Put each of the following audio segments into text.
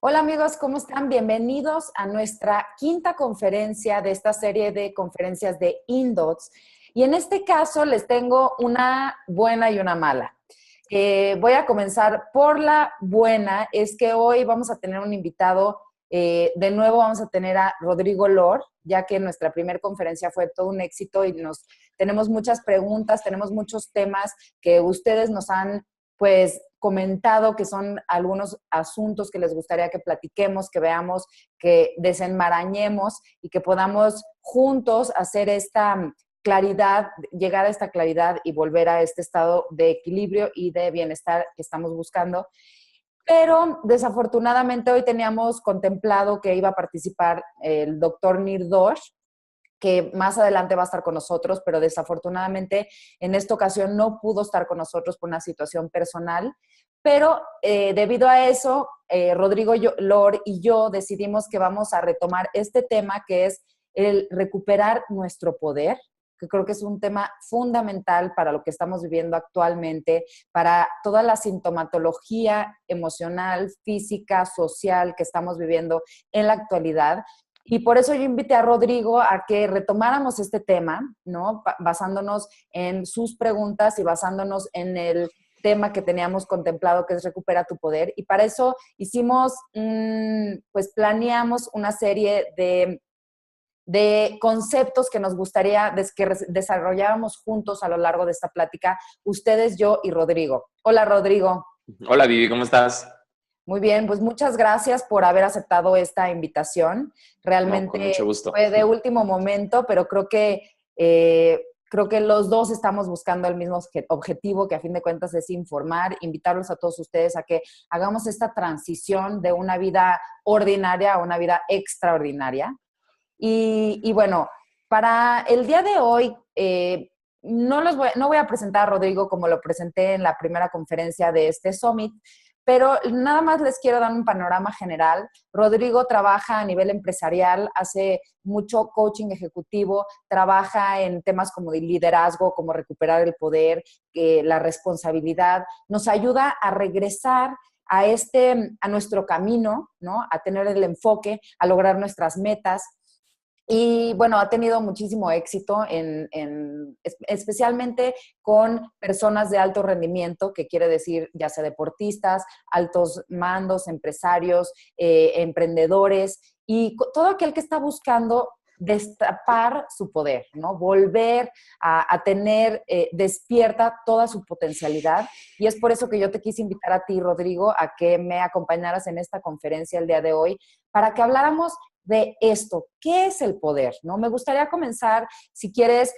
Hola amigos, ¿cómo están? Bienvenidos a nuestra quinta conferencia de esta serie de conferencias de INDOTS. Y en este caso les tengo una buena y una mala. Voy a comenzar por la buena, es que hoy vamos a tener un invitado, de nuevo vamos a tener a Rodrigo Lor, ya que nuestra primera conferencia fue todo un éxito y tenemos muchas preguntas, tenemos muchos temas que ustedes nos han pues comentado que son algunos asuntos que les gustaría que platiquemos, que veamos, que desenmarañemos y que podamos juntos hacer esta claridad, llegar a esta claridad y volver a este estado de equilibrio y de bienestar que estamos buscando. Pero desafortunadamente hoy teníamos contemplado que iba a participar el doctor Nirdosh, que más adelante va a estar con nosotros, pero desafortunadamente en esta ocasión no pudo estar con nosotros por una situación personal. Pero debido a eso, Rodrigo Lor y yo decidimos que vamos a retomar este tema que es el recuperar nuestro poder, que creo que es un tema fundamental para lo que estamos viviendo actualmente, para toda la sintomatología emocional, física, social que estamos viviendo en la actualidad. Y por eso yo invité a Rodrigo a que retomáramos este tema, ¿no? Basándonos en sus preguntas y basándonos en el tema que teníamos contemplado, que es Recupera tu Poder. Y para eso pues planeamos una serie de conceptos que nos gustaría que desarrolláramos juntos a lo largo de esta plática, ustedes, yo y Rodrigo. Hola, Rodrigo. Hola, Vivi, ¿cómo estás? Muy bien, pues muchas gracias por haber aceptado esta invitación. No, con mucho Realmente gusto. fue de último momento, pero creo que los dos estamos buscando el mismo objetivo, que a fin de cuentas es informar, invitarlos a todos ustedes a que hagamos esta transición de una vida ordinaria a una vida extraordinaria. Y bueno, para el día de hoy, no voy a presentar a Rodrigo como lo presenté en la primera conferencia de este Summit, pero nada más les quiero dar un panorama general. Rodrigo trabaja a nivel empresarial, hace mucho coaching ejecutivo, trabaja en temas como de liderazgo, como recuperar el poder, la responsabilidad. Nos ayuda a regresar a nuestro camino, ¿no? A tener el enfoque, a lograr nuestras metas. Y bueno, ha tenido muchísimo éxito especialmente con personas de alto rendimiento, que quiere decir ya sea deportistas, altos mandos, empresarios, emprendedores y todo aquel que está buscando destapar su poder, ¿no? Volver a tener despierta toda su potencialidad. Y es por eso que yo te quise invitar a ti, Rodrigo, a que me acompañaras en esta conferencia el día de hoy para que habláramos de esto. ¿Qué es el poder? ¿No? Me gustaría comenzar, si quieres,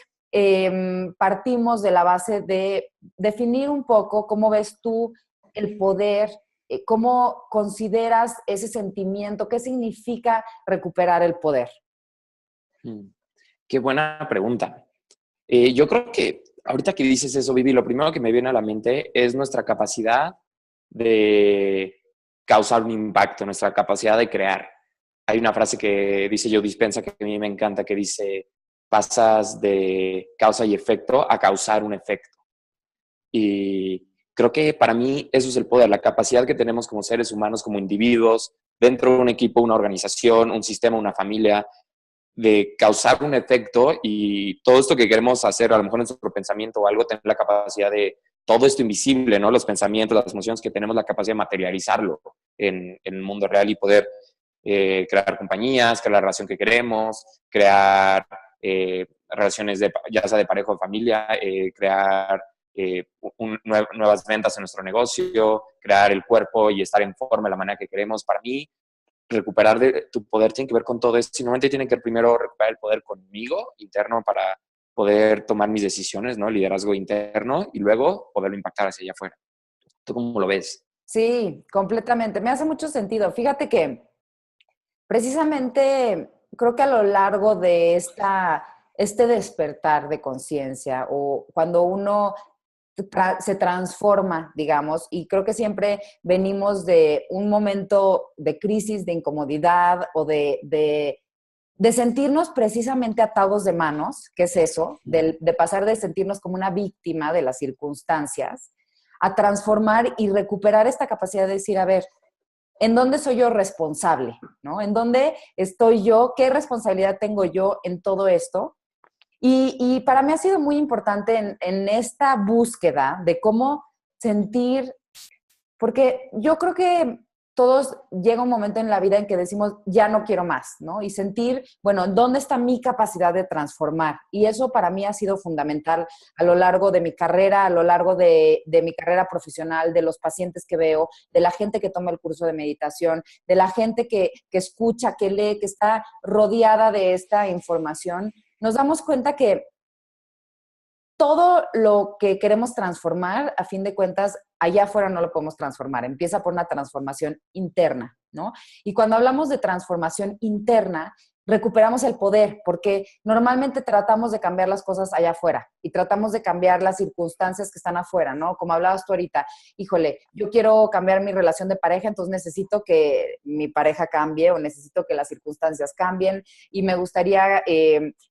partimos de la base de definir un poco cómo ves tú el poder, cómo consideras ese sentimiento, qué significa recuperar el poder. Qué buena pregunta. Yo creo que ahorita que dices eso, Vivi, lo primero que me viene a la mente es nuestra capacidad de causar un impacto, nuestra capacidad de crear. Hay una frase que dice Joe Dispenza que a mí me encanta, que dice, pasas de causa y efecto a causar un efecto. Y creo que para mí eso es el poder, la capacidad que tenemos como seres humanos, como individuos, dentro de un equipo, una organización, un sistema, una familia, de causar un efecto y todo esto que queremos hacer, a lo mejor en nuestro pensamiento o algo, tener la capacidad de todo esto invisible, ¿no? Los pensamientos, las emociones, que tenemos la capacidad de materializarlo en el mundo real y poder crear compañías, crear la relación que queremos, crear relaciones ya sea de pareja o familia, crear nuevas ventas en nuestro negocio, crear el cuerpo y estar en forma de la manera que queremos. Para mí, recuperar tu poder tiene que ver con todo esto. Y normalmente tiene que primero recuperar el poder conmigo, interno, para poder tomar mis decisiones, ¿no? El liderazgo interno, y luego poderlo impactar hacia allá afuera. ¿Tú cómo lo ves? Sí, completamente. Me hace mucho sentido. Fíjate que precisamente creo que a lo largo de este despertar de conciencia o cuando uno se transforma, digamos, y creo que siempre venimos de un momento de crisis, de incomodidad o de sentirnos precisamente atados de manos, que es eso, de pasar de sentirnos como una víctima de las circunstancias, a transformar y recuperar esta capacidad de decir, a ver, ¿en dónde soy yo responsable? ¿No? ¿En dónde estoy yo? ¿Qué responsabilidad tengo yo en todo esto? Y para mí ha sido muy importante en esta búsqueda de cómo sentir, porque yo creo que todos llega un momento en la vida en que decimos, ya no quiero más, ¿no? Y sentir, bueno, ¿dónde está mi capacidad de transformar? Y eso para mí ha sido fundamental a lo largo de mi carrera, a lo largo de mi carrera profesional, de los pacientes que veo, de la gente que toma el curso de meditación, de la gente que escucha, que lee, que está rodeada de esta información. Nos damos cuenta que todo lo que queremos transformar, a fin de cuentas, allá afuera no lo podemos transformar. Empieza por una transformación interna, ¿no? Y cuando hablamos de transformación interna, recuperamos el poder, porque normalmente tratamos de cambiar las cosas allá afuera y tratamos de cambiar las circunstancias que están afuera, ¿no? Como hablabas tú ahorita, híjole, yo quiero cambiar mi relación de pareja, entonces necesito que mi pareja cambie o necesito que las circunstancias cambien y me gustaría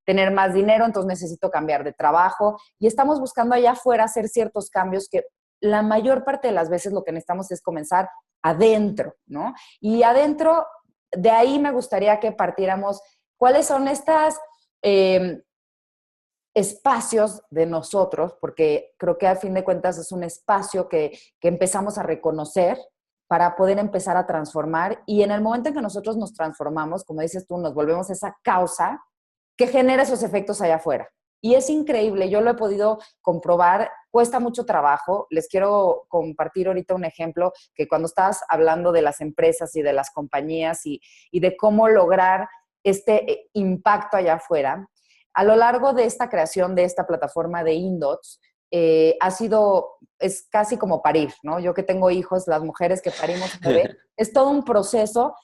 tener más dinero, entonces necesito cambiar de trabajo y estamos buscando allá afuera hacer ciertos cambios que la mayor parte de las veces lo que necesitamos es comenzar adentro, ¿no? Y adentro, de ahí me gustaría que partiéramos cuáles son estas espacios de nosotros, porque creo que al fin de cuentas es un espacio que empezamos a reconocer para poder empezar a transformar y en el momento en que nosotros nos transformamos, como dices tú, nos volvemos esa causa que genera esos efectos allá afuera. Y es increíble, yo lo he podido comprobar, cuesta mucho trabajo. Les quiero compartir ahorita un ejemplo que cuando estabas hablando de las empresas y de las compañías y de cómo lograr este impacto allá afuera, a lo largo de esta creación de esta plataforma de Indots, es casi como parir, ¿no? Yo que tengo hijos, las mujeres que parimos un bebé, es todo un proceso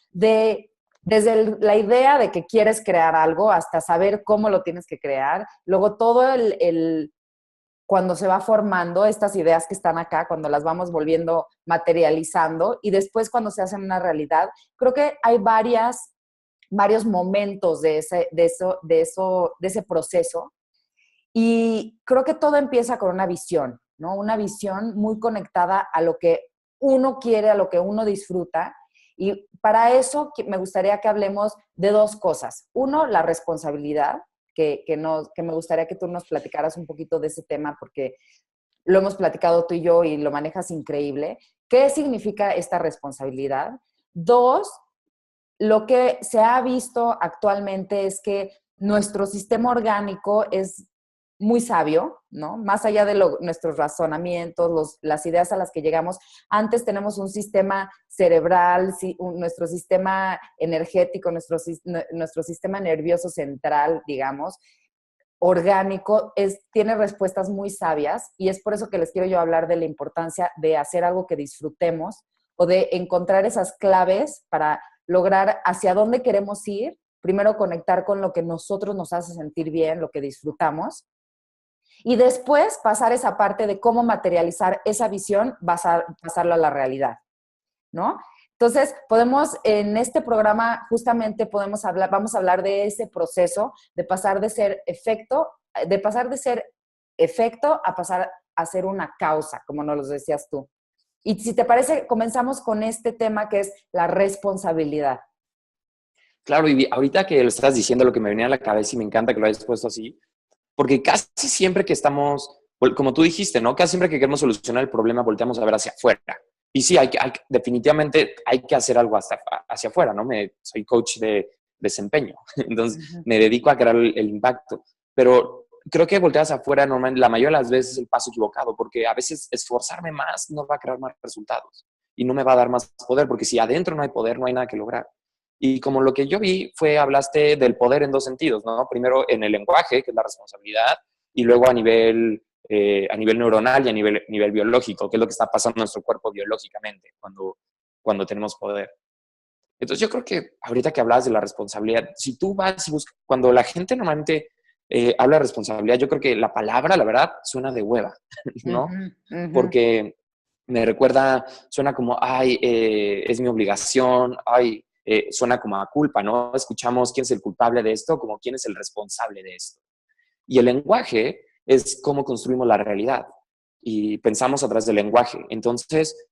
desde la idea de que quieres crear algo hasta saber cómo lo tienes que crear, luego todo cuando se va formando estas ideas que están acá, cuando las vamos volviendo materializando y después cuando se hacen una realidad, creo que hay varios momentos de ese proceso y creo que todo empieza con una visión, ¿no? Una visión muy conectada a lo que uno quiere, a lo que uno disfruta. Y para eso me gustaría que hablemos de dos cosas. Uno, la responsabilidad, que me gustaría que tú nos platicaras un poquito de ese tema, porque lo hemos platicado tú y yo y lo manejas increíble. ¿Qué significa esta responsabilidad? Dos, lo que se ha visto actualmente es que nuestro sistema orgánico es muy sabio, ¿no? Más allá de nuestros razonamientos, las ideas a las que llegamos. Antes tenemos un sistema cerebral, nuestro sistema energético, nuestro sistema nervioso central, digamos, orgánico, tiene respuestas muy sabias y es por eso que les quiero yo hablar de la importancia de hacer algo que disfrutemos o de encontrar esas claves para lograr hacia dónde queremos ir, primero conectar con lo que nosotros nos hace sentir bien, lo que disfrutamos, y después pasar esa parte de cómo materializar esa visión, pasarlo a la realidad, ¿no? Entonces, en este programa justamente vamos a hablar de ese proceso de pasar de ser efecto a pasar a ser una causa, como nos lo decías tú. Y si te parece, comenzamos con este tema que es la responsabilidad. Claro, y ahorita que lo estás diciendo, lo que me venía a la cabeza y me encanta que lo hayas puesto así, porque casi siempre que estamos, como tú dijiste, ¿no? Casi siempre que queremos solucionar el problema, volteamos a ver hacia afuera. Y sí, definitivamente hay que hacer algo hacia afuera, ¿no? Soy coach de desempeño, entonces me dedico a crear el impacto. Pero creo que voltear hacia afuera, normalmente, la mayoría de las veces es el paso equivocado, porque a veces esforzarme más no va a crear más resultados y no me va a dar más poder, porque si adentro no hay poder, no hay nada que lograr. Y como lo que yo vi hablaste del poder en dos sentidos, ¿no? Primero en el lenguaje, que es la responsabilidad, y luego a nivel neuronal y a nivel biológico, que es lo que está pasando en nuestro cuerpo biológicamente cuando tenemos poder. Entonces yo creo que ahorita que hablabas de la responsabilidad, si tú vas y buscas, cuando la gente normalmente habla de responsabilidad, yo creo que la palabra, la verdad, suena de hueva, ¿no? Porque suena como, ay, es mi obligación, ay, suena como a culpa, ¿no? Escuchamos quién es el culpable de esto, como quién es el responsable de esto. Y el lenguaje es cómo construimos la realidad y pensamos a través del lenguaje. Entonces,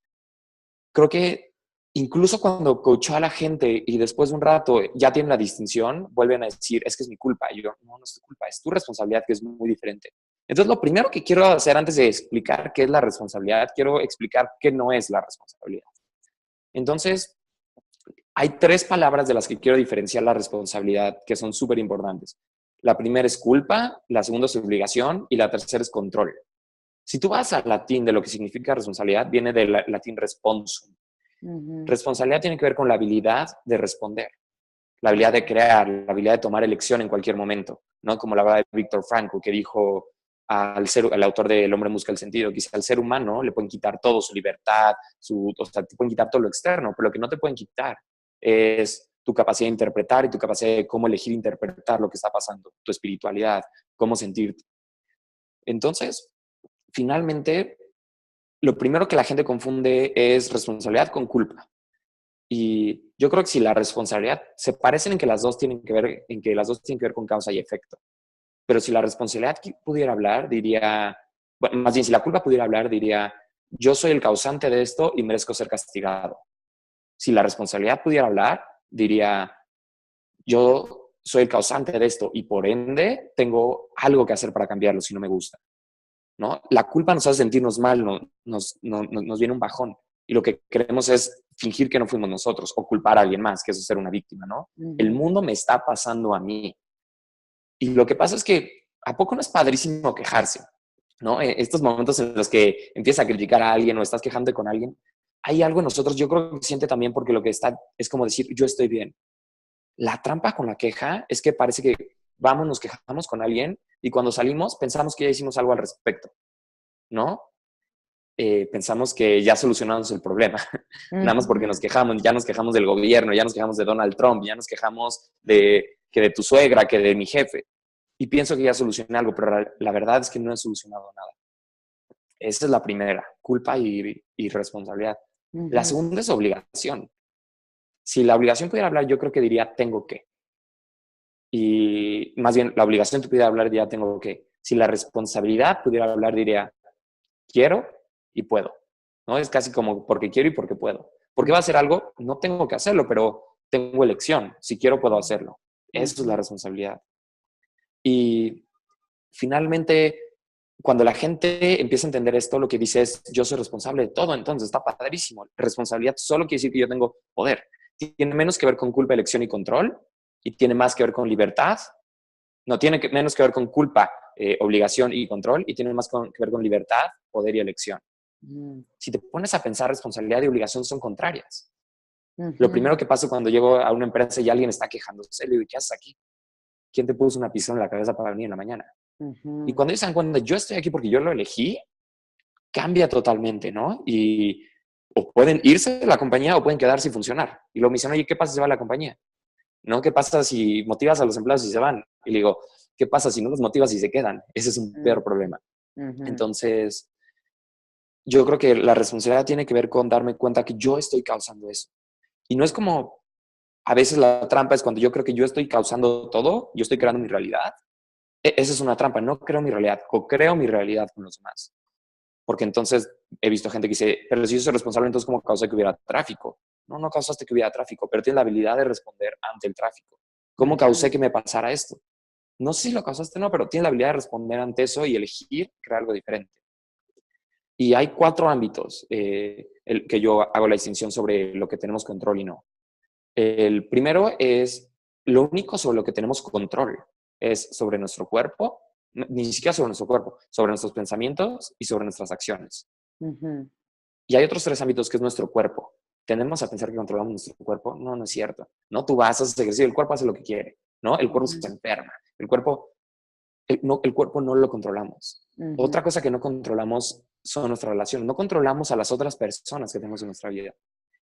creo que incluso cuando coachó a la gente y después de un rato ya tienen la distinción, vuelven a decir, es que es mi culpa. Y yo, no, no es tu culpa, es tu responsabilidad, que es muy diferente. Entonces, lo primero que quiero hacer antes de explicar qué es la responsabilidad, quiero explicar qué no es la responsabilidad. Entonces, hay 3 palabras de las que quiero diferenciar la responsabilidad que son súper importantes. La primera es culpa, la segunda es obligación y la tercera es control. Si tú vas al latín de lo que significa responsabilidad, viene del latín responsum. Responsabilidad tiene que ver con la habilidad de responder, la habilidad de crear, la habilidad de tomar elección en cualquier momento, ¿no? Como la verdad de Víctor Frankl, que dijo al autor de El hombre busca el sentido, que al ser humano le pueden quitar todo, su libertad, o sea, te pueden quitar todo lo externo, pero lo que no te pueden quitar es tu capacidad de interpretar y tu capacidad de cómo elegir interpretar lo que está pasando, tu espiritualidad, cómo sentirte. Entonces, finalmente, lo primero que la gente confunde es responsabilidad con culpa. Y yo creo que si la responsabilidad se parecen en que las dos tienen que ver, en que las dos tienen que ver con causa y efecto. Pero si la responsabilidad pudiera hablar, diría, bueno, más bien si la culpa pudiera hablar, diría, yo soy el causante de esto y merezco ser castigado. Si la responsabilidad pudiera hablar, diría, yo soy el causante de esto y por ende tengo algo que hacer para cambiarlo si no me gusta, ¿no? La culpa nos hace sentirnos mal, nos viene un bajón y lo que queremos es fingir que no fuimos nosotros o culpar a alguien más, que eso es ser una víctima, ¿no? El mundo me está pasando a mí. Y lo que pasa es que ¿a poco no es padrísimo quejarse? ¿No? Estos momentos en los que empiezas a criticar a alguien o estás quejando con alguien, hay algo en nosotros, yo creo que se siente también porque lo que está es como decir, yo estoy bien. La trampa con la queja es que parece que vamos, nos quejamos con alguien y cuando salimos pensamos que ya hicimos algo al respecto, ¿no? Pensamos que ya solucionamos el problema, nada más porque nos quejamos, ya nos quejamos del gobierno, ya nos quejamos de Donald Trump, ya nos quejamos que de tu suegra, que de mi jefe. Y pienso que ya solucioné algo, pero la verdad es que no he solucionado nada. Esa es la primera, culpa y responsabilidad. La segunda es obligación. Si la obligación pudiera hablar, yo creo que diría tengo que. Y más bien, la obligación pudiera hablar, diría tengo que. Si la responsabilidad pudiera hablar, diría quiero y puedo. ¿No? Es casi como porque quiero y porque puedo. ¿Por qué va a hacer algo? No tengo que hacerlo, pero tengo elección. Si quiero, puedo hacerlo. Eso es la responsabilidad. Y finalmente, cuando la gente empieza a entender esto, lo que dice es, yo soy responsable de todo, entonces está padrísimo. Responsabilidad solo quiere decir que yo tengo poder. Tiene menos que ver con culpa, elección y control, y tiene más que ver con libertad. No, menos que ver con culpa, obligación y control, y tiene más que ver con libertad, poder y elección. Si te pones a pensar, responsabilidad y obligación son contrarias. Lo primero que pasa cuando llego a una empresa y alguien está quejándose, le digo, ¿qué haces aquí? ¿Quién te puso una pistola en la cabeza para venir en la mañana? Y cuando ellos se dan cuenta, yo estoy aquí porque yo lo elegí, cambia totalmente, ¿no? Y o pueden irse de la compañía o pueden quedarse y funcionar. Y luego me dicen, oye, ¿qué pasa si se va la compañía? ¿No? ¿Qué pasa si motivas a los empleados y se van? Y le digo, ¿qué pasa si no los motivas y se quedan? Ese es un peor problema. Entonces, yo creo que la responsabilidad tiene que ver con darme cuenta que yo estoy causando eso. Y no es como, a veces la trampa es cuando yo creo que yo estoy causando todo, yo estoy creando mi realidad. Esa es una trampa, no creo mi realidad, co-creo mi realidad con los demás. Porque entonces he visto gente que dice, pero si yo soy responsable, entonces ¿cómo causé que hubiera tráfico? No, no causaste que hubiera tráfico, pero tienes la habilidad de responder ante el tráfico. ¿Cómo causé que me pasara esto? No sé si lo causaste o no, pero tienes la habilidad de responder ante eso y elegir crear algo diferente. Y hay 4 ámbitos que yo hago la distinción sobre lo que tenemos control y no. El primero es lo único sobre lo que tenemos control es sobre nuestro cuerpo, ni siquiera sobre nuestro cuerpo, sobre nuestros pensamientos y sobre nuestras acciones. Y hay otros 3 ámbitos que es nuestro cuerpo. ¿Tendemos a pensar que controlamos nuestro cuerpo? No, no es cierto. No, tú vas a hacer ejercicio, el cuerpo hace lo que quiere, ¿no? El cuerpo se enferma. El cuerpo no lo controlamos. Otra cosa que no controlamos son nuestras relaciones. No controlamos a las otras personas que tenemos en nuestra vida.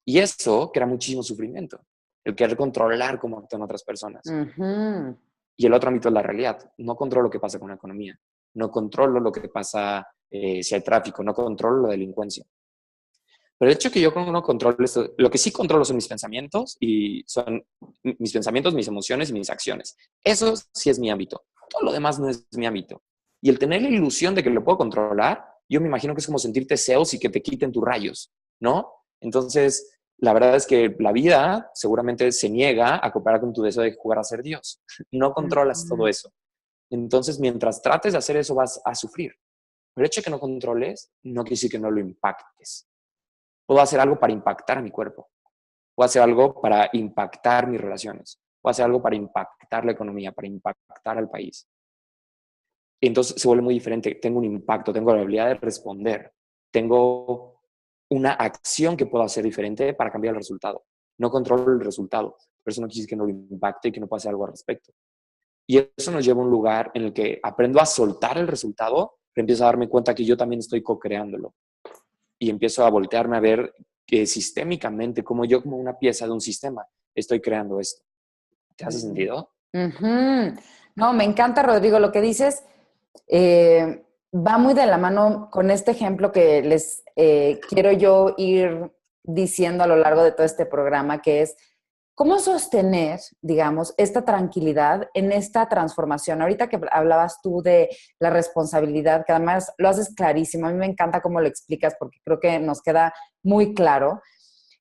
Y eso crea muchísimo sufrimiento. El querer controlar cómo actúan otras personas. Y el otro ámbito es la realidad. No controlo lo que pasa con la economía. No controlo lo que pasa si hay tráfico. No controlo la delincuencia. Pero el hecho que yo no controlo esto, lo que sí controlo son mis pensamientos y son mis pensamientos, mis emociones y mis acciones. Eso sí es mi ámbito. Todo lo demás no es mi ámbito. Y el tener la ilusión de que lo puedo controlar, yo me imagino que es como sentirte Zeus y que te quiten tus rayos, ¿no? Entonces, la verdad es que la vida seguramente se niega a cooperar con tu deseo de jugar a ser Dios. No controlas todo Ujú. eso. Entonces, mientras trates de hacer eso, vas a sufrir. El hecho de que no controles no quiere decir que no lo impactes. Puedo hacer algo para impactar a mi cuerpo. Puedo hacer algo para impactar mis relaciones. Puedo hacer algo para impactar la economía, para impactar al país. Entonces se vuelve muy diferente. Tengo un impacto, tengo la habilidad de responder, tengo una acción que puedo hacer diferente para cambiar el resultado. No controlo el resultado, pero eso no quiere decir que no lo impacte y que no pueda hacer algo al respecto. Y eso nos lleva a un lugar en el que aprendo a soltar el resultado, pero empiezo a darme cuenta que yo también estoy co-creándolo. Y empiezo a voltearme a ver que sistémicamente, como yo como una pieza de un sistema, estoy creando esto. ¿Te hace Ujú. sentido? Ujú. No, me encanta, Rodrigo, lo que dices. Va muy de la mano con este ejemplo que les quiero yo ir diciendo a lo largo de todo este programa, que es cómo sostener, digamos, esta tranquilidad en esta transformación. Ahorita que hablabas tú de la responsabilidad, que además lo haces clarísimo, a mí me encanta cómo lo explicas porque creo que nos queda muy claro.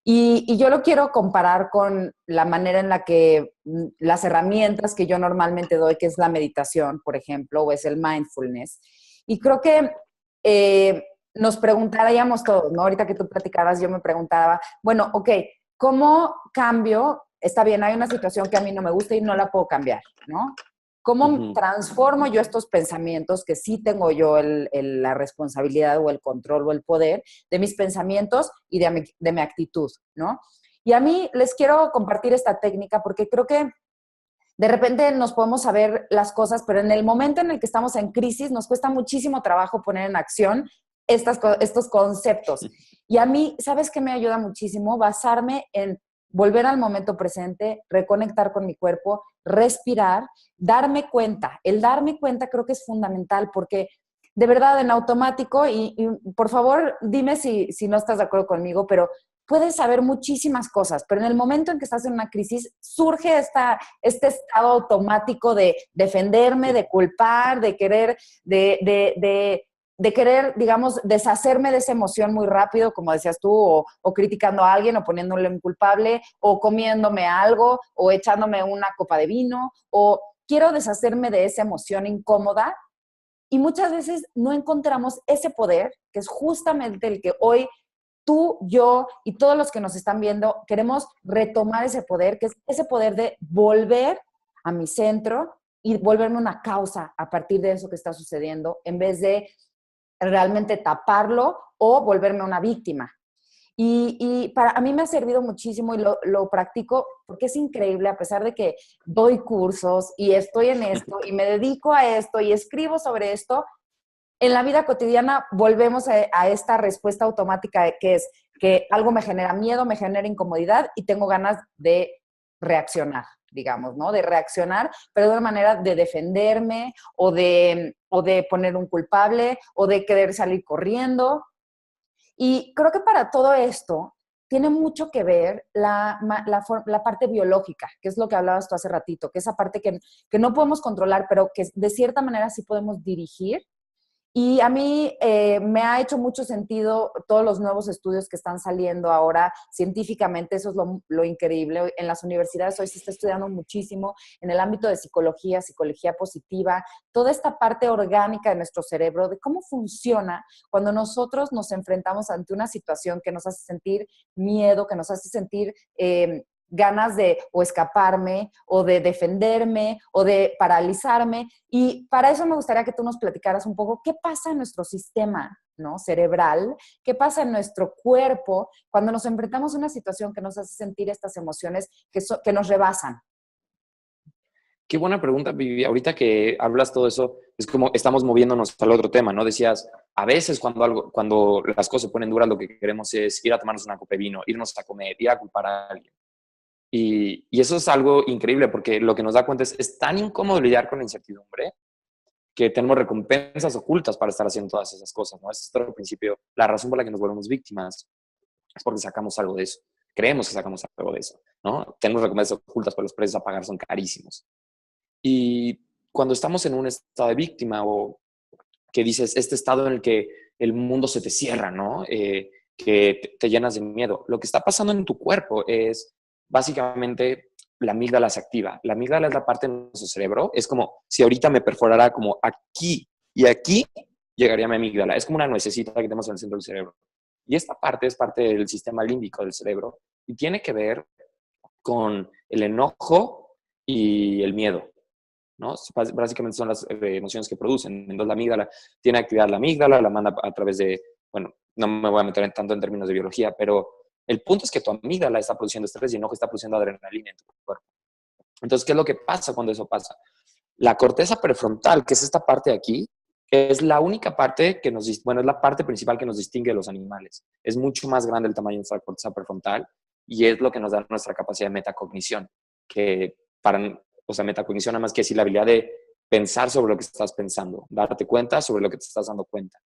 Y yo lo quiero comparar con la manera en la que las herramientas que yo normalmente doy, que es la meditación, por ejemplo, o es el mindfulness. Y creo que nos preguntaríamos todos, ¿no? Ahorita que tú platicabas, yo me preguntaba, bueno, ok, ¿cómo cambio? Está bien, hay una situación que a mí no me gusta y no la puedo cambiar, ¿no? ¿Cómo Ujú. transformo yo estos pensamientos que sí tengo yo la responsabilidad o el control o el poder de mis pensamientos y de mi actitud, ¿no? Y a mí les quiero compartir esta técnica porque creo que de repente nos podemos saber las cosas, pero en el momento en el que estamos en crisis nos cuesta muchísimo trabajo poner en acción estos conceptos. Y a mí, ¿sabes qué me ayuda muchísimo? Basarme en volver al momento presente, reconectar con mi cuerpo, respirar, darme cuenta. El darme cuenta creo que es fundamental porque de verdad en automático, y por favor dime si no estás de acuerdo conmigo, pero puedes saber muchísimas cosas, pero en el momento en que estás en una crisis surge este estado automático de defenderme, de culpar, de querer, de querer, digamos, deshacerme de esa emoción muy rápido, como decías tú, o criticando a alguien, o poniéndole un culpable, o comiéndome algo, o echándome una copa de vino, o quiero deshacerme de esa emoción incómoda. Y muchas veces no encontramos ese poder, que es justamente el que hoy tú, yo y todos los que nos están viendo queremos retomar ese poder, que es ese poder de volver a mi centro y volverme una causa a partir de eso que está sucediendo, en vez de realmente taparlo o volverme una víctima. Y para a mí me ha servido muchísimo y lo practico porque es increíble, a pesar de que doy cursos y estoy en esto y me dedico a esto y escribo sobre esto, en la vida cotidiana volvemos a esta respuesta automática que es que algo me genera miedo, me genera incomodidad y tengo ganas de reaccionar, digamos, ¿no? De reaccionar, pero de una manera de defenderme o de poner un culpable o de querer salir corriendo. Y creo que para todo esto tiene mucho que ver la parte biológica, que es lo que hablabas tú hace ratito, que esa parte que no podemos controlar, pero que de cierta manera sí podemos dirigir. Y a mí me ha hecho mucho sentido todos los nuevos estudios que están saliendo ahora científicamente, eso es lo increíble. En las universidades hoy se está estudiando muchísimo en el ámbito de psicología, psicología positiva, toda esta parte orgánica de nuestro cerebro, de cómo funciona cuando nosotros nos enfrentamos ante una situación que nos hace sentir miedo, que nos hace sentir ganas de o escaparme o de defenderme o de paralizarme. Y para eso me gustaría que tú nos platicaras un poco qué pasa en nuestro sistema, ¿no? Cerebral, qué pasa en nuestro cuerpo cuando nos enfrentamos a una situación que nos hace sentir estas emociones que nos rebasan. Qué buena pregunta, Vivi. Ahorita que hablas todo eso, es como estamos moviéndonos al otro tema, ¿no? Decías, a veces cuando las cosas se ponen duras, lo que queremos es ir a tomarnos una copa de vino, irnos a comer, ir a culpar a alguien. Y eso es algo increíble porque lo que nos da cuenta es tan incómodo lidiar con la incertidumbre que tenemos recompensas ocultas para estar haciendo todas esas cosas, ¿no? Ese es otro principio. La razón por la que nos volvemos víctimas es porque sacamos algo de eso. Creemos que sacamos algo de eso, ¿no? Tenemos recompensas ocultas, pero los precios a pagar son carísimos. Y cuando estamos en un estado de víctima o que dices, este estado en el que el mundo se te cierra, ¿no? que te llenas de miedo. Lo que está pasando en tu cuerpo es básicamente la amígdala se activa. La amígdala es la parte de nuestro cerebro. Es como si ahorita me perforara como aquí y aquí llegaría mi amígdala. Es como una nuececita que tenemos en el centro del cerebro. Y esta parte es parte del sistema límbico del cerebro y tiene que ver con el enojo y el miedo, ¿no? Básicamente son las emociones que producen. Entonces la amígdala tiene actividad, la amígdala la manda a través de, bueno, no me voy a meter tanto en términos de biología, pero el punto es que tu amígdala está produciendo estrés y el enojo está produciendo adrenalina en tu cuerpo. Entonces, ¿qué es lo que pasa cuando eso pasa? La corteza prefrontal, que es esta parte de aquí, es la única parte que nos, bueno, es la parte principal que nos distingue de los animales. Es mucho más grande el tamaño de nuestra corteza prefrontal y es lo que nos da nuestra capacidad de metacognición, que o sea, metacognición nada más que decir la habilidad de pensar sobre lo que estás pensando, darte cuenta sobre lo que te estás dando cuenta.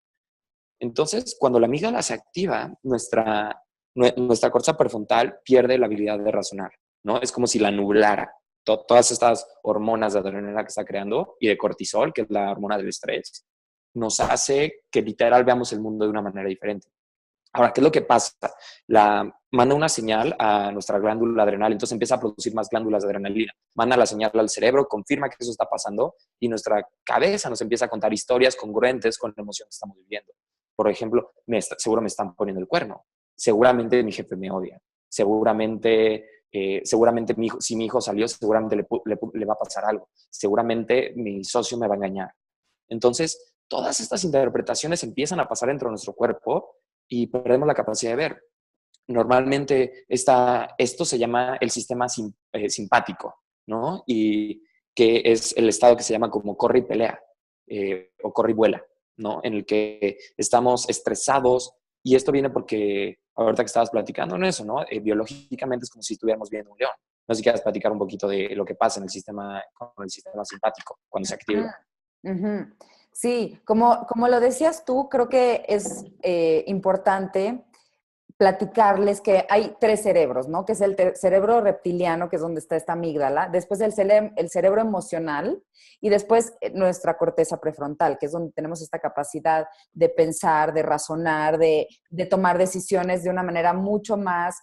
Entonces, cuando la amígdala se activa, nuestra corteza prefrontal pierde la habilidad de razonar, ¿no? Es como si la nublara. Todas estas hormonas de adrenalina que está creando y de cortisol, que es la hormona del estrés, nos hace que literal veamos el mundo de una manera diferente. Ahora, ¿qué es lo que pasa? Manda una señal a nuestra glándula adrenal, entonces empieza a producir más glándulas de adrenalina. Manda la señal al cerebro, confirma que eso está pasando y nuestra cabeza nos empieza a contar historias congruentes con la emoción que estamos viviendo. Por ejemplo, seguro me están poniendo el cuerno. Seguramente mi jefe me odia. Seguramente si mi hijo salió, seguramente le va a pasar algo. Seguramente mi socio me va a engañar. Entonces, todas estas interpretaciones empiezan a pasar dentro de nuestro cuerpo y perdemos la capacidad de ver. Normalmente esto se llama el sistema simpático, ¿no? Y que es el estado que se llama como corre y pelea o corre y vuela, ¿no? En el que estamos estresados y esto viene porque ahorita que estabas platicando en eso, ¿no? Biológicamente es como si estuviéramos viendo un león. No sé si quieres platicar un poquito de lo que pasa con el sistema simpático cuando se activa. Uh-huh. Sí, como lo decías tú, creo que es importante platicarles que hay tres cerebros, ¿no? Que es el cerebro reptiliano, que es donde está esta amígdala, después el cerebro emocional y después nuestra corteza prefrontal, que es donde tenemos esta capacidad de pensar, de razonar, de tomar decisiones de una manera mucho más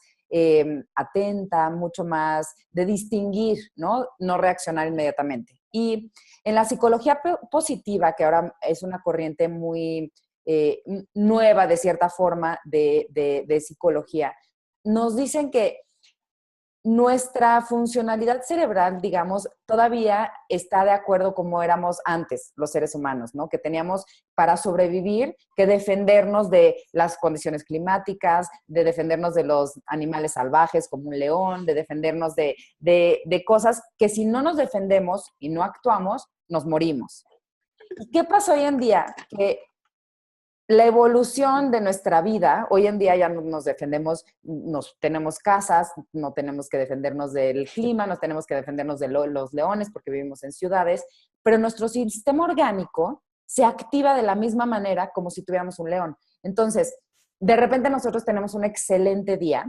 atenta, mucho más de distinguir, ¿no? No reaccionar inmediatamente. Y en la psicología positiva, que ahora es una corriente muy nueva de cierta forma de psicología, nos dicen que nuestra funcionalidad cerebral, digamos, todavía está de acuerdo como éramos antes los seres humanos, ¿no? Que teníamos para sobrevivir que defendernos de las condiciones climáticas, de defendernos de los animales salvajes como un león, de defendernos de cosas que si no nos defendemos y no actuamos, nos morimos. ¿Y qué pasa hoy en día? Que la evolución de nuestra vida, hoy en día ya nos defendemos, tenemos casas, no tenemos que defendernos del clima, no tenemos que defendernos de los leones porque vivimos en ciudades, pero nuestro sistema orgánico se activa de la misma manera como si tuviéramos un león. Entonces, de repente nosotros tenemos un excelente día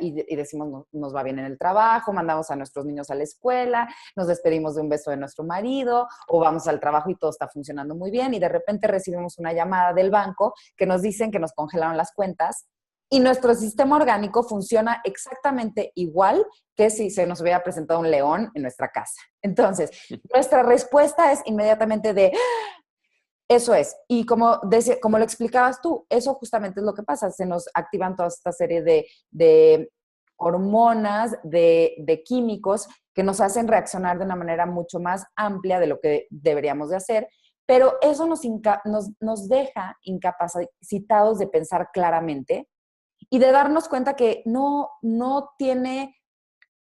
y decimos, nos va bien en el trabajo, mandamos a nuestros niños a la escuela, nos despedimos de un beso de nuestro marido, o vamos al trabajo y todo está funcionando muy bien, y de repente recibimos una llamada del banco que nos dicen que nos congelaron las cuentas, y nuestro sistema orgánico funciona exactamente igual que si se nos hubiera presentado un león en nuestra casa. Entonces, nuestra respuesta es inmediatamente de... Eso es. Y como lo explicabas tú, eso justamente es lo que pasa. Se nos activan toda esta serie de hormonas, de químicos que nos hacen reaccionar de una manera mucho más amplia de lo que deberíamos de hacer, pero eso nos deja incapacitados de pensar claramente y de darnos cuenta que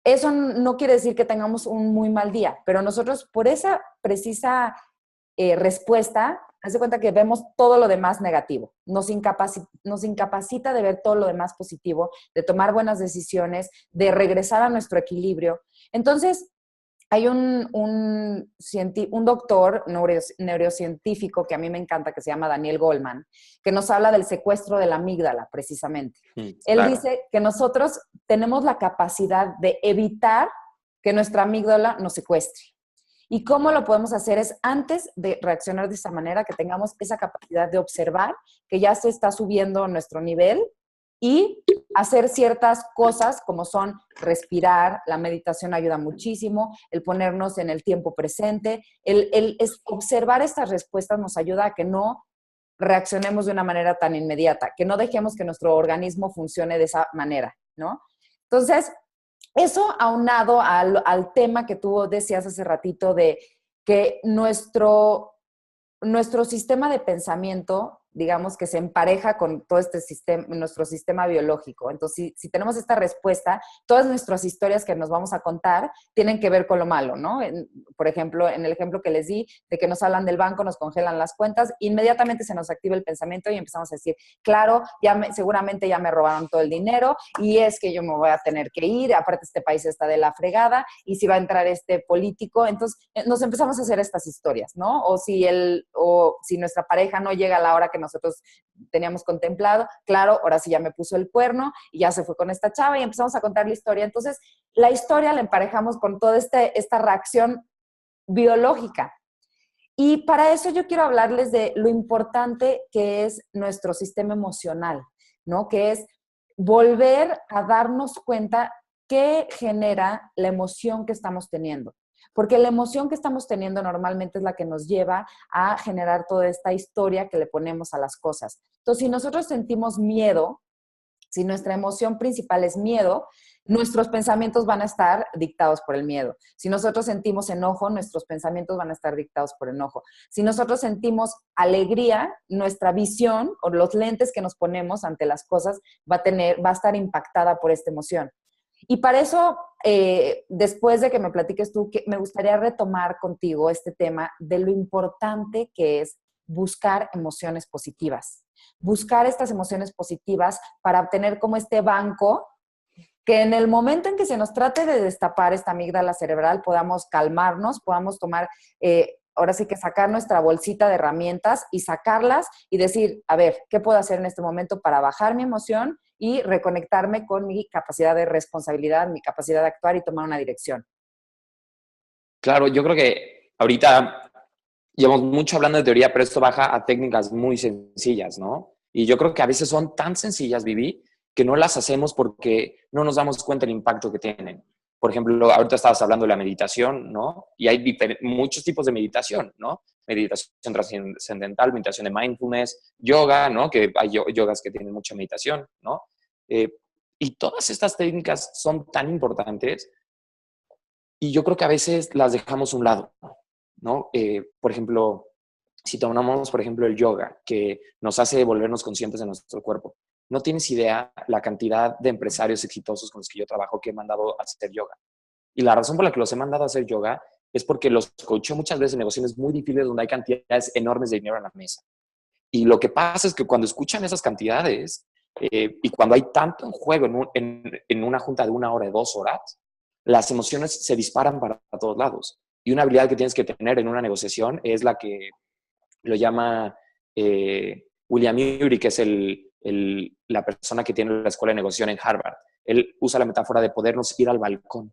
eso no quiere decir que tengamos un muy mal día, pero nosotros por esa precisa respuesta, haz de cuenta que vemos todo lo demás negativo. Nos incapacita de ver todo lo demás positivo, de tomar buenas decisiones, de regresar a nuestro equilibrio. Entonces, hay un doctor neurocientífico que a mí me encanta, que se llama Daniel Goleman, que nos habla del secuestro de la amígdala, precisamente. Él dice que nosotros tenemos la capacidad de evitar que nuestra amígdala nos secuestre. ¿Y cómo lo podemos hacer? Es antes de reaccionar de esa manera, que tengamos esa capacidad de observar que ya se está subiendo nuestro nivel y hacer ciertas cosas como son respirar, la meditación ayuda muchísimo, el ponernos en el tiempo presente, observar estas respuestas nos ayuda a que no reaccionemos de una manera tan inmediata, que no dejemos que nuestro organismo funcione de esa manera, ¿no? Entonces, eso aunado al tema que tú decías hace ratito de que nuestro sistema de pensamiento, digamos que se empareja con todo este sistema, nuestro sistema biológico. Entonces, si tenemos esta respuesta, todas nuestras historias que nos vamos a contar tienen que ver con lo malo, ¿no? Por ejemplo, en el ejemplo que les di, de que nos hablan del banco, nos congelan las cuentas, inmediatamente se nos activa el pensamiento y empezamos a decir, claro, seguramente ya me robaron todo el dinero y es que yo me voy a tener que ir, aparte este país está de la fregada y si va a entrar este político, entonces nos empezamos a hacer estas historias, ¿no? O si nuestra pareja no llega a la hora que nosotros teníamos contemplado, claro, ahora sí ya me puso el cuerno y ya se fue con esta chava y empezamos a contar la historia. Entonces, la historia la emparejamos con toda esta reacción biológica. Y para eso yo quiero hablarles de lo importante que es nuestro sistema emocional, ¿no? Que es volver a darnos cuenta qué genera la emoción que estamos teniendo. Porque la emoción que estamos teniendo normalmente es la que nos lleva a generar toda esta historia que le ponemos a las cosas. Entonces, si nosotros sentimos miedo, si nuestra emoción principal es miedo, nuestros pensamientos van a estar dictados por el miedo. Si nosotros sentimos enojo, nuestros pensamientos van a estar dictados por enojo. Si nosotros sentimos alegría, nuestra visión o los lentes que nos ponemos ante las cosas va a estar impactada por esta emoción. Y para eso, después de que me platiques tú, me gustaría retomar contigo este tema de lo importante que es buscar emociones positivas. Buscar estas emociones positivas para obtener como este banco que en el momento en que se nos trate de destapar esta amígdala cerebral podamos calmarnos, podamos tomar, ahora sí que sacar nuestra bolsita de herramientas y sacarlas y decir, a ver, ¿qué puedo hacer en este momento para bajar mi emoción y reconectarme con mi capacidad de responsabilidad, mi capacidad de actuar y tomar una dirección? Claro, yo creo que ahorita llevamos mucho hablando de teoría, pero esto baja a técnicas muy sencillas, ¿no? Y yo creo que a veces son tan sencillas, Vivi, que no las hacemos porque no nos damos cuenta del impacto que tienen. Por ejemplo, ahorita estabas hablando de la meditación, ¿no? Y hay muchos tipos de meditación, ¿no? Meditación trascendental, meditación de mindfulness, yoga, ¿no? Que hay yogas que tienen mucha meditación, ¿no? Eh, y todas estas técnicas son tan importantes y yo creo que a veces las dejamos a un lado, ¿no? Por ejemplo, si tomamos, por ejemplo, el yoga, que nos hace volvernos conscientes de nuestro cuerpo, no tienes idea la cantidad de empresarios exitosos con los que yo trabajo que he mandado a hacer yoga. Y la razón por la que los he mandado a hacer yoga es porque los coacho muchas veces en negociaciones muy difíciles donde hay cantidades enormes de dinero en la mesa. Y lo que pasa es que cuando escuchan esas cantidades y cuando hay tanto en juego en una junta de 1 hora, de 2 horas, las emociones se disparan para todos lados. Y una habilidad que tienes que tener en una negociación es la que lo llama William Ury, que es la persona que tiene la escuela de negociación en Harvard. Él usa la metáfora de podernos ir al balcón,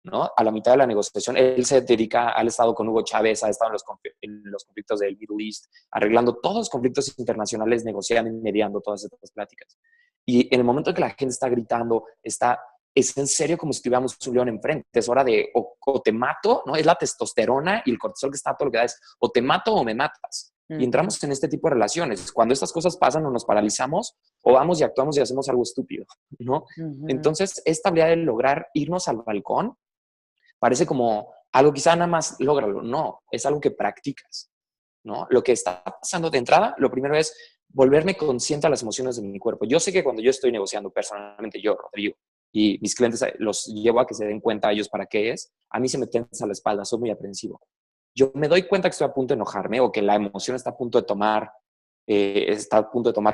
¿no? A la mitad de la negociación, él se dedica, al estado con Hugo Chávez, ha estado en los conflictos del Middle East, arreglando todos los conflictos internacionales, negociando y mediando todas estas pláticas. Y en el momento en que la gente está gritando, es en serio como si tuviéramos un león enfrente. Es hora de o te mato, ¿no? Es la testosterona y el cortisol que está todo lo que da, es o te mato o me matas. Y entramos en este tipo de relaciones. Cuando estas cosas pasan o nos paralizamos o vamos y actuamos y hacemos algo estúpido, ¿no? Entonces, esta habilidad de lograr irnos al balcón parece como algo quizá nada más lógralo. No, es algo que practicas, ¿no? Lo que está pasando de entrada, lo primero es volverme consciente a las emociones de mi cuerpo. Yo sé que cuando yo estoy negociando personalmente, yo, Rodrigo, y mis clientes los llevo a que se den cuenta a ellos para qué es, a mí se me tensa la espalda, soy muy aprensivo. Yo me doy cuenta que estoy a punto de enojarme o que la emoción está a punto de tomar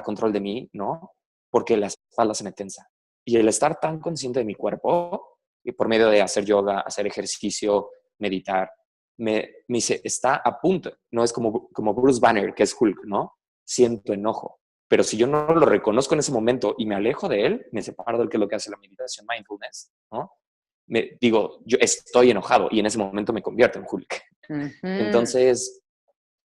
control de mí, ¿no? Porque la espalda se me tensa. Y el estar tan consciente de mi cuerpo, y por medio de hacer yoga, hacer ejercicio, meditar, me dice, está a punto. No es como Bruce Banner, que es Hulk, ¿no? Siento enojo. Pero si yo no lo reconozco en ese momento y me alejo de él, me separo del que es lo que hace la meditación mindfulness, ¿no? digo, yo estoy enojado y en ese momento me convierto en Hulk. Entonces,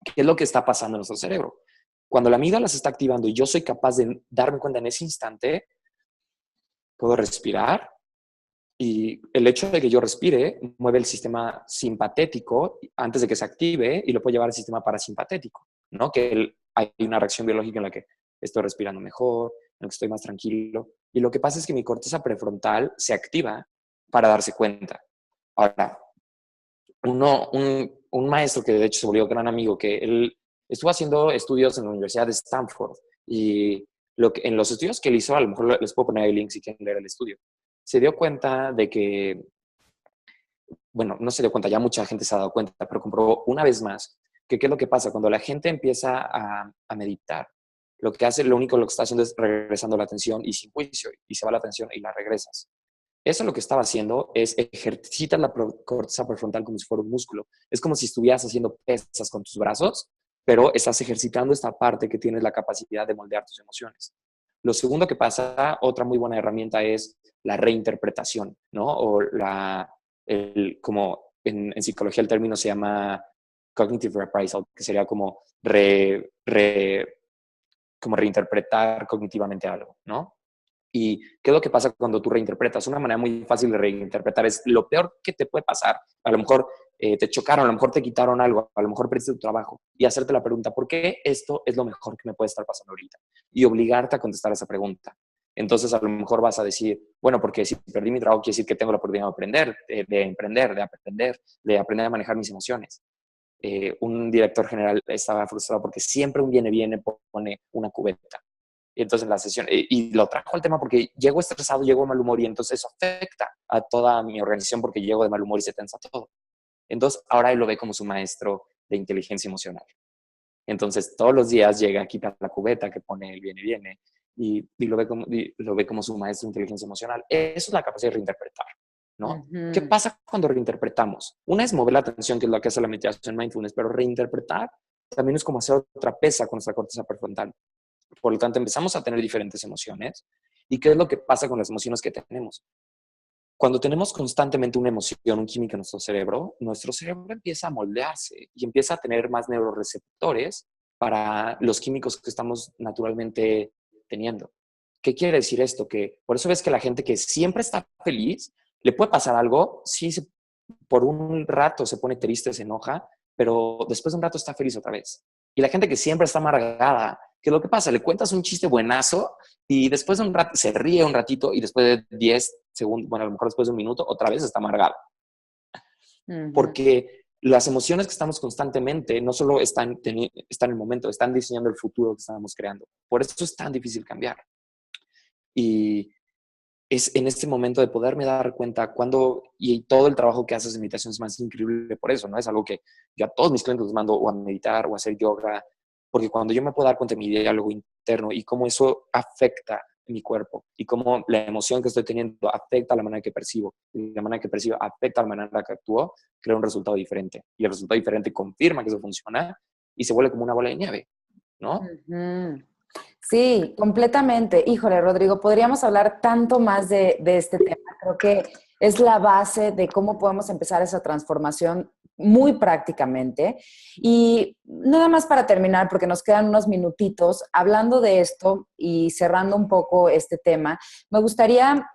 ¿qué es lo que está pasando en nuestro cerebro? Cuando la amígdala se está activando y yo soy capaz de darme cuenta en ese instante, puedo respirar y el hecho de que yo respire mueve el sistema simpatético antes de que se active y lo puede llevar al sistema parasimpatético, ¿no? Que hay una reacción biológica en la que estoy respirando mejor, en la que estoy más tranquilo. Y lo que pasa es que mi corteza prefrontal se activa para darse cuenta. Ahora, un maestro que de hecho se volvió gran amigo, que él estuvo haciendo estudios en la Universidad de Stanford y en los estudios que él hizo, a lo mejor les puedo poner el link si quieren leer el estudio, se dio cuenta de que, bueno, no se dio cuenta, ya mucha gente se ha dado cuenta, pero comprobó una vez más que qué es lo que pasa cuando la gente empieza a meditar. Lo que hace, lo único lo que está haciendo es regresando la atención y sin juicio, y se va la atención y la regresas. Eso lo que estaba haciendo es ejercitar la corteza prefrontal como si fuera un músculo. Es como si estuvieras haciendo pesas con tus brazos, pero estás ejercitando esta parte que tienes la capacidad de moldear tus emociones. Lo segundo que pasa, otra muy buena herramienta es la reinterpretación, ¿no? O como en psicología el término se llama cognitive reprisal, que sería como como reinterpretar cognitivamente algo, ¿no? ¿Y qué es lo que pasa cuando tú reinterpretas? Una manera muy fácil de reinterpretar es lo peor que te puede pasar. A lo mejor te chocaron, a lo mejor te quitaron algo, a lo mejor perdiste tu trabajo. Y hacerte la pregunta, ¿por qué esto es lo mejor que me puede estar pasando ahorita? Y obligarte a contestar esa pregunta. Entonces a lo mejor vas a decir, bueno, porque si perdí mi trabajo quiere decir que tengo la oportunidad de aprender, de emprender, de aprender a manejar mis emociones. Un director general estaba frustrado porque siempre un viene pone una cubeta. Y entonces en la sesión, y lo trajo al tema porque llego estresado, llego de mal humor y entonces eso afecta a toda mi organización porque llego de mal humor y se tensa todo. Entonces ahora él lo ve como su maestro de inteligencia emocional. Entonces todos los días llega a quitar la cubeta que pone el viene y lo ve como su maestro de inteligencia emocional. Eso es la capacidad de reinterpretar, ¿no? ¿Qué pasa cuando reinterpretamos? Una es mover la atención, que es lo que hace la meditación mindfulness, pero reinterpretar también es como hacer otra pesa con nuestra corteza prefrontal. Por lo tanto, empezamos a tener diferentes emociones. ¿Y qué es lo que pasa con las emociones que tenemos? Cuando tenemos constantemente una emoción, un químico en nuestro cerebro empieza a moldearse y empieza a tener más neuroreceptores para los químicos que estamos naturalmente teniendo. ¿Qué quiere decir esto? Que por eso ves que la gente que siempre está feliz, le puede pasar algo, sí, por un rato se pone triste, se enoja, pero después de un rato está feliz otra vez. Y la gente que siempre está amargada, ¿qué es lo que pasa? Le cuentas un chiste buenazo y después de un rato se ríe un ratito y después de 10 segundos, bueno, a lo mejor después de un minuto, otra vez está amargada. Porque las emociones que estamos constantemente no solo están en el momento, están diseñando el futuro que estamos creando. Por eso es tan difícil cambiar. Y es en este momento de poderme dar cuenta y todo el trabajo que haces en meditación es más increíble por eso, ¿no? Es algo que yo a todos mis clientes los mando o a meditar o a hacer yoga, porque cuando yo me puedo dar cuenta de mi diálogo interno y cómo eso afecta mi cuerpo y cómo la emoción que estoy teniendo afecta la manera que percibo y la manera que percibo afecta la manera que actúo, creo un resultado diferente. Y el resultado diferente confirma que eso funciona y se vuelve como una bola de nieve, ¿no? Sí, completamente. Híjole, Rodrigo, podríamos hablar tanto más de este tema. Creo que es la base de cómo podemos empezar esa transformación muy prácticamente. Y nada más para terminar, porque nos quedan unos minutitos, hablando de esto y cerrando un poco este tema, me gustaría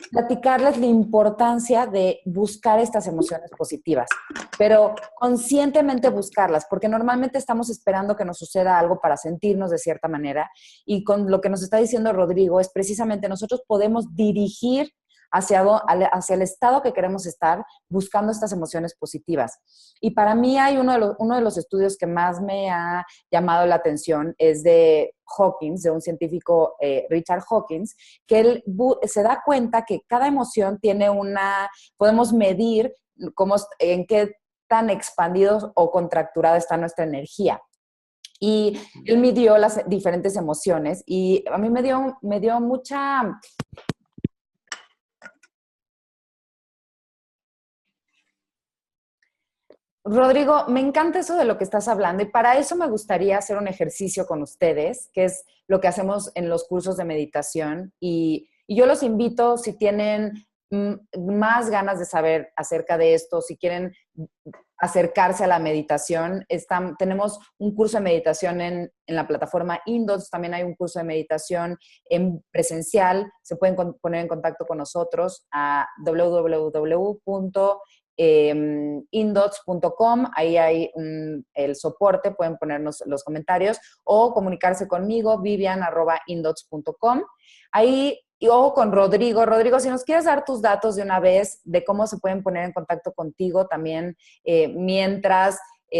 platicarles la importancia de buscar estas emociones positivas, pero conscientemente buscarlas, porque normalmente estamos esperando que nos suceda algo para sentirnos de cierta manera, y con lo que nos está diciendo Rodrigo es precisamente nosotros podemos dirigir hacia el estado que queremos estar buscando estas emociones positivas. Y para mí hay uno de los estudios que más me ha llamado la atención, es de Hawkins, de un científico, Richard Hawkins, que él se da cuenta que cada emoción tiene podemos medir en qué tan expandidos o contracturada está nuestra energía. Y él midió las diferentes emociones y a mí me dio mucha... Rodrigo, me encanta eso de lo que estás hablando y para eso me gustaría hacer un ejercicio con ustedes, que es lo que hacemos en los cursos de meditación. Y yo los invito, si tienen más ganas de saber acerca de esto, si quieren acercarse a la meditación, tenemos un curso de meditación en la plataforma Indots, también hay un curso de meditación en presencial, se pueden poner en contacto con nosotros a www.indots.com, ahí hay el soporte, pueden ponernos los comentarios o comunicarse conmigo, vivian@indots.com. Ahí o con Rodrigo. Rodrigo, si nos quieres dar tus datos de una vez de cómo se pueden poner en contacto contigo también mientras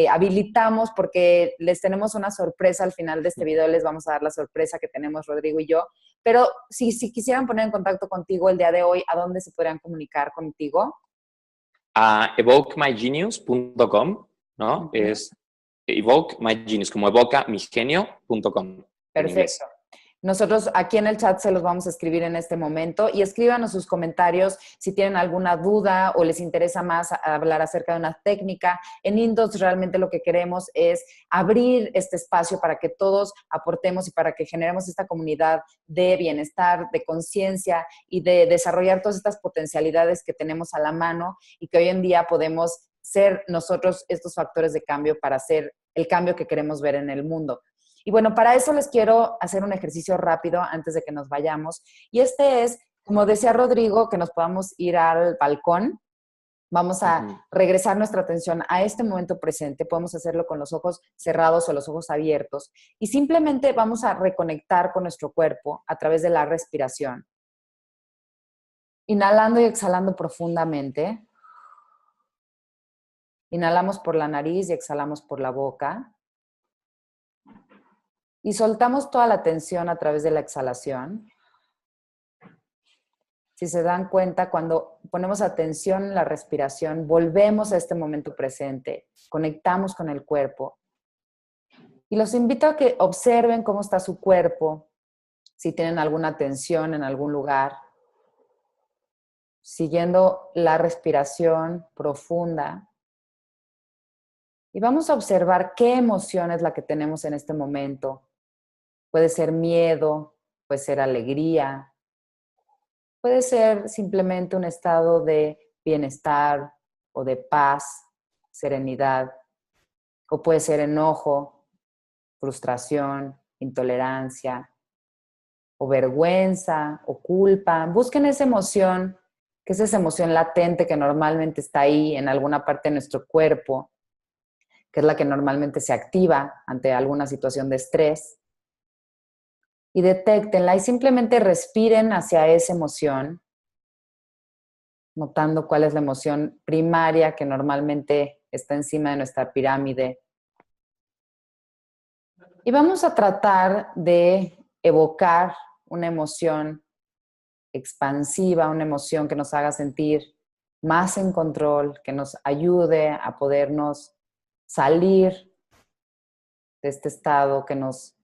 habilitamos, porque les tenemos una sorpresa al final de este video, les vamos a dar la sorpresa que tenemos Rodrigo y yo. Pero si quisieran poner en contacto contigo el día de hoy, ¿a dónde se podrían comunicar contigo? A evokemygenius.com, ¿no? Es evokemygenius, como evocamigenio.com. Perfecto. Nosotros aquí en el chat se los vamos a escribir en este momento y escríbanos sus comentarios si tienen alguna duda o les interesa más hablar acerca de una técnica. En Indots realmente lo que queremos es abrir este espacio para que todos aportemos y para que generemos esta comunidad de bienestar, de conciencia y de desarrollar todas estas potencialidades que tenemos a la mano y que hoy en día podemos ser nosotros estos factores de cambio para hacer el cambio que queremos ver en el mundo. Y bueno, para eso les quiero hacer un ejercicio rápido antes de que nos vayamos. Y este es, como decía Rodrigo, que nos podamos ir al balcón. Vamos a regresar nuestra atención a este momento presente. Podemos hacerlo con los ojos cerrados o los ojos abiertos. Y simplemente vamos a reconectar con nuestro cuerpo a través de la respiración. Inhalando y exhalando profundamente. Inhalamos por la nariz y exhalamos por la boca. Y soltamos toda la tensión a través de la exhalación. Si se dan cuenta, cuando ponemos atención en la respiración, volvemos a este momento presente, conectamos con el cuerpo. Y los invito a que observen cómo está su cuerpo, si tienen alguna tensión en algún lugar, siguiendo la respiración profunda. Y vamos a observar qué emoción es la que tenemos en este momento. Puede ser miedo, puede ser alegría, puede ser simplemente un estado de bienestar o de paz, serenidad, o puede ser enojo, frustración, intolerancia, o vergüenza, o culpa. Busquen esa emoción, que es esa emoción latente que normalmente está ahí en alguna parte de nuestro cuerpo, que es la que normalmente se activa ante alguna situación de estrés. Y detéctenla y simplemente respiren hacia esa emoción, notando cuál es la emoción primaria que normalmente está encima de nuestra pirámide. Y vamos a tratar de evocar una emoción expansiva, una emoción que nos haga sentir más en control, que nos ayude a podernos salir de este estado que nos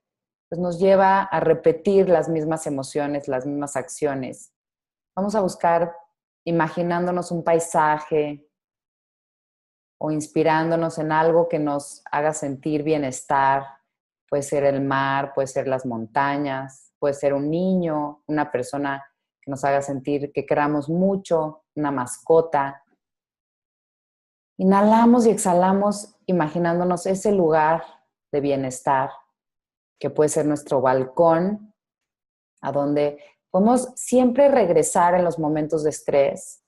lleva a repetir las mismas emociones, las mismas acciones. Vamos a buscar imaginándonos un paisaje o inspirándonos en algo que nos haga sentir bienestar. Puede ser el mar, puede ser las montañas, puede ser un niño, una persona que nos haga sentir que queramos mucho, una mascota. Inhalamos y exhalamos imaginándonos ese lugar de bienestar, que puede ser nuestro balcón, a donde podemos siempre regresar en los momentos de estrés.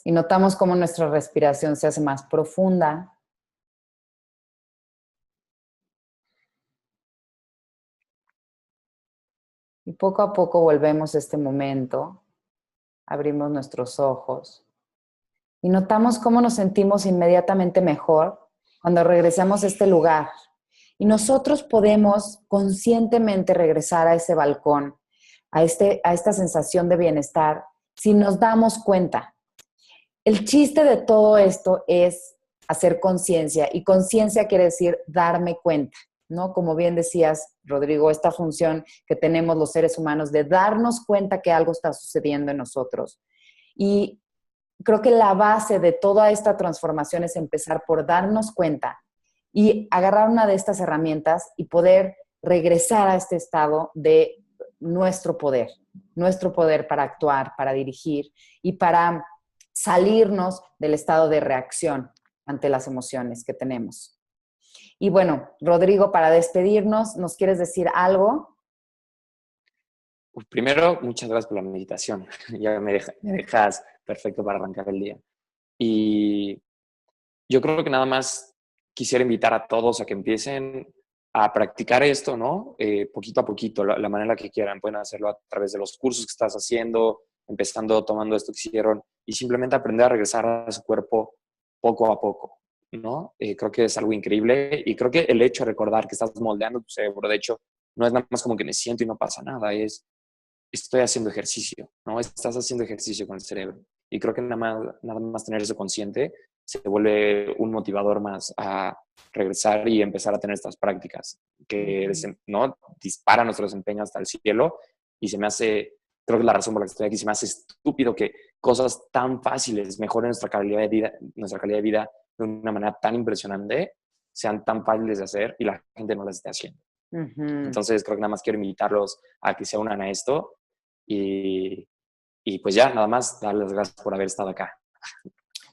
Y notamos cómo nuestra respiración se hace más profunda. Y poco a poco volvemos a este momento, abrimos nuestros ojos y notamos cómo nos sentimos inmediatamente mejor cuando regresamos a este lugar. Y nosotros podemos conscientemente regresar a ese balcón, a esta sensación de bienestar, si nos damos cuenta. El chiste de todo esto es hacer conciencia, y conciencia quiere decir darme cuenta, ¿no? Como bien decías, Rodrigo, esta función que tenemos los seres humanos de darnos cuenta que algo está sucediendo en nosotros. Y creo que la base de toda esta transformación es empezar por darnos cuenta y agarrar una de estas herramientas y poder regresar a este estado de nuestro poder para actuar, para dirigir y para salirnos del estado de reacción ante las emociones que tenemos. Y bueno, Rodrigo, para despedirnos, ¿nos quieres decir algo? Primero, muchas gracias por la meditación. Ya me dejas perfecto para arrancar el día. Y yo creo que nada más quisiera invitar a todos a que empiecen a practicar esto, ¿no? Poquito a poquito, la manera que quieran. Pueden hacerlo a través de los cursos que estás haciendo, empezando tomando esto que hicieron y simplemente aprender a regresar a su cuerpo poco a poco, ¿no? Creo que es algo increíble y creo que el hecho de recordar que estás moldeando tu cerebro, de hecho, no es nada más como que me siento y no pasa nada, estoy haciendo ejercicio, ¿no? Estás haciendo ejercicio con el cerebro. Y creo que nada más tener eso consciente se vuelve un motivador más a regresar y empezar a tener estas prácticas que, ¿no? Disparan nuestro desempeño hasta el cielo y se me hace, creo que la razón por la que estoy aquí, se me hace estúpido que cosas tan fáciles mejoren nuestra calidad de vida de una manera tan impresionante, sean tan fáciles de hacer y la gente no las esté haciendo. Entonces creo que nada más quiero invitarlos a que se unan a esto y pues ya, nada más, darles las gracias por haber estado acá.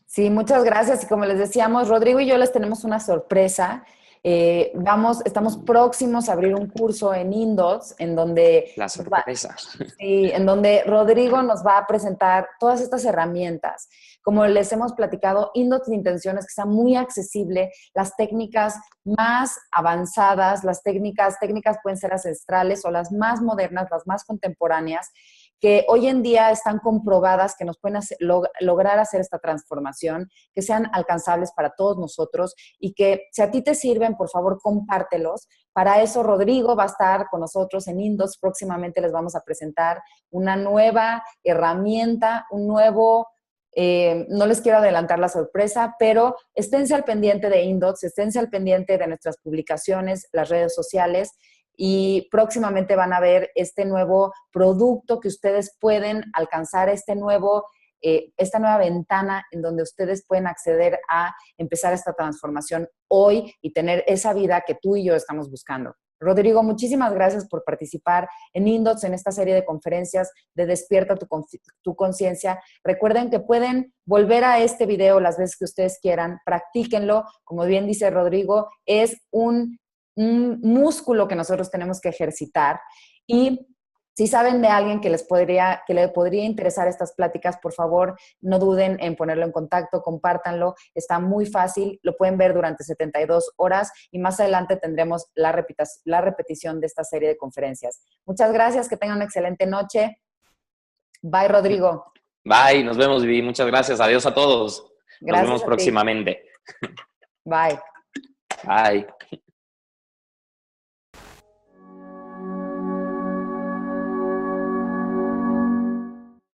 Sí, muchas gracias. Y como les decíamos, Rodrigo y yo les tenemos una sorpresa. Estamos próximos a abrir un curso en Indots, en donde, La sorpresa. sí, en donde Rodrigo nos va a presentar todas estas herramientas. Como les hemos platicado, Indots de intención es que sea muy accesible, las técnicas más avanzadas, las técnicas pueden ser ancestrales o las más modernas, las más contemporáneas, que hoy en día están comprobadas que nos pueden lograr hacer esta transformación, que sean alcanzables para todos nosotros y que si a ti te sirven, por favor, compártelos. Para eso, Rodrigo va a estar con nosotros en Indots. Próximamente les vamos a presentar una nueva herramienta, un nuevo... no les quiero adelantar la sorpresa, pero esténse al pendiente de Indots, esténse al pendiente de nuestras publicaciones, las redes sociales, y próximamente van a ver este nuevo producto que ustedes pueden alcanzar, esta nueva ventana en donde ustedes pueden acceder a empezar esta transformación hoy y tener esa vida que tú y yo estamos buscando. Rodrigo, muchísimas gracias por participar en Indots, en esta serie de conferencias de Despierta tu Conciencia. Recuerden que pueden volver a este video las veces que ustedes quieran, practíquenlo. Como bien dice Rodrigo, es un músculo que nosotros tenemos que ejercitar. Y si saben de alguien que le podría interesar estas pláticas, por favor, no duden en ponerlo en contacto, compártanlo. Está muy fácil, lo pueden ver durante 72 horas y más adelante tendremos la repetición de esta serie de conferencias. Muchas gracias, que tengan una excelente noche. Bye, Rodrigo. Bye, nos vemos, Vivi. Muchas gracias. Adiós a todos. Nos vemos próximamente. Bye. Bye.